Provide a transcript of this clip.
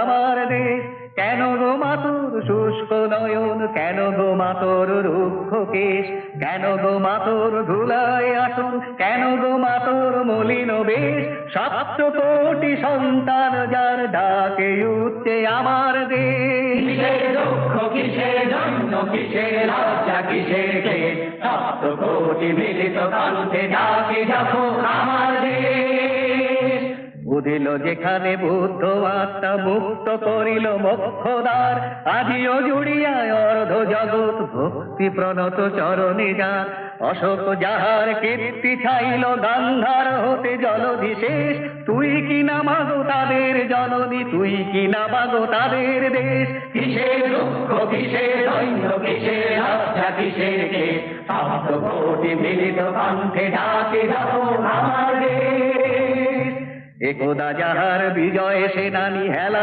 আমার দেশ। কেন গো মাতর শুষ্ক নয়ন, কেন গো মাতর রুক্ষ কেশ, কেন গো মাতর ধুলায় আসন, কেন গো মাতর মলিন বেশ। 7 কোটি সন্তান যার ডাকে উঠছে আমার দেশ। কিসের দুঃখ, কিসের জন্য, কিসের লজ্জা, কিসের ক্লেশ, 7 কোটি মিলিত কণ্ঠে ডাকে যখন আমার দেশ। বুঝিল যেখানে বুদ্ধ আত্মা মুক্ত করিল মোক্ষদ্বার, আজিও জুড়িয়া অর্ধ জগৎ ভক্তি প্রণত চরণে যার। অশোক যাহার কীর্তি ছাইল গান্ধার হতে জলধি শেষ, তুই কি না মাগো তাদের জননী, তুই কি না মাগো তাদের দেশ। কিসের দুঃখ, কিসের দৈন্য, কিসের লজ্জা, কিসের ক্লেশ, 7 কোটি মিলিত কণ্ঠে ডাকে যখন আমার দেশ। একদা যাহার বিজয় সেনানী হেলা